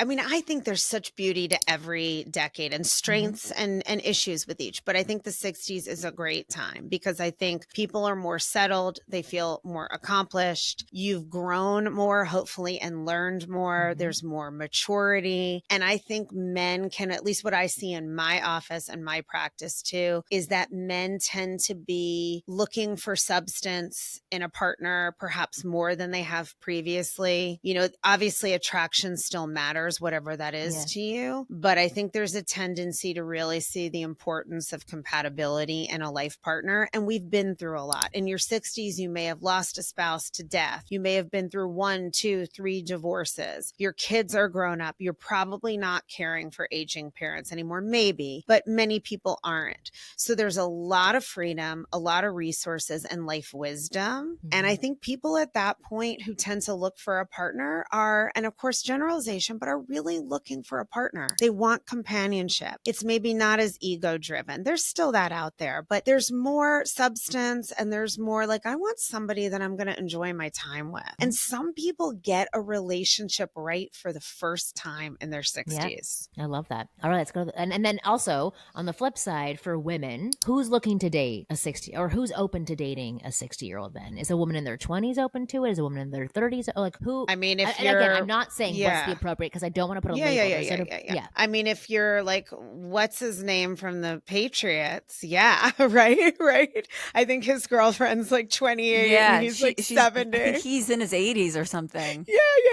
I mean, I think there's such beauty to every decade and strengths and issues with each. But I think the 60s is a great time because I think people are more settled. They feel more accomplished. You've grown more, hopefully, and learned more. There's more maturity. And I think men can, at least what I see in my office and my practice too, is that men tend to be looking for substance in a partner, perhaps more than they have previously. You know, obviously attraction still matters, whatever that is to you. But I think there's a tendency to really see the importance of compatibility in a life partner. And we've been through a lot. In your 60s, you may have lost a spouse to death. You may have been through 1, 2, 3 divorces. Your kids are grown up. You're probably not caring for aging parents anymore, maybe, but many people aren't. So there's a lot of freedom, a lot of resources, and life wisdom. And I think people at that point who tend to look for a partner are, and of course, generalization, but are really looking for a partner. They want companionship. It's maybe not as ego driven. There's still that out there, but there's more substance and there's more like, I want somebody that I'm going to enjoy my time with. And some people get a relationship right for the first time in their 60s. I love that. All right, let's go. And then also on the flip side for women, who's looking to date a 60 or who's open to dating a 60-year-old then? Is a woman in their 20s open to it? Is a woman in their 30s? Like who? I mean, if and you're, again, I'm not saying what's the appropriate because I don't want to put a label. Yeah. I mean, if you're like, what's his name from the Patriots? Yeah, right. I think his girlfriend's like 28 and he's like 70. I think he's in his 80s or something.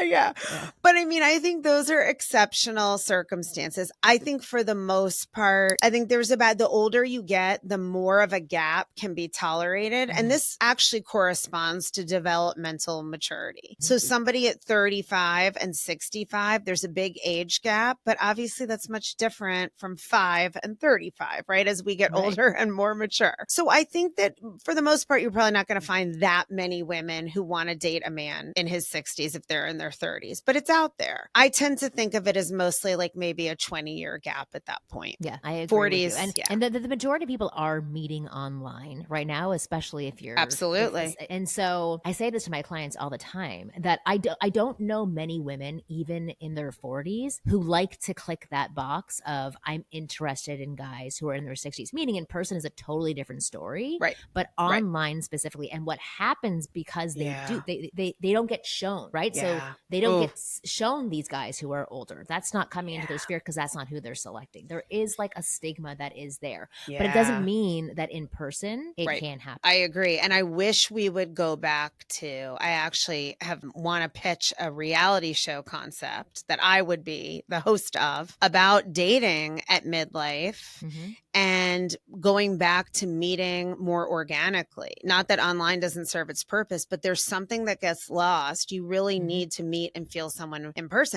Yeah. But I mean, I think those are exceptional circumstances. I think for the most part, I think there's about the older you get, the more of a gap can be tolerated. And this actually corresponds to developmental maturity. So somebody at 35 and 65, there's a big age gap, but obviously that's much different from 5 and 35, right? As we get older and more mature. So I think that for the most part, you're probably not going to find that many women who want to date a man in his 60s if they're in their 30s, but it's out there. I tend to think of it as mostly like maybe a 20-year gap at that point. Yeah, I agree 40s. with you. And the majority of people are meeting online right now, especially if you're absolutely. And so I say this to my clients all the time that I don't know many women, even in their 40s, who like to click that box of I'm interested in guys who are in their 60s. Meaning in person is a totally different story, right? But online specifically, and what happens because they don't get shown, right? So they don't get shown these guys who are older. That's not coming into their sphere because that's not who they're selecting. There is like a stigma that is there, but it doesn't mean that in person it can happen. I agree. And I wish we would go back to, I actually want to pitch a reality show concept that I would be the host of about dating at midlife and going back to meeting more organically. Not that online doesn't serve its purpose, but there's something that gets lost. You really need to meet and feel someone in person.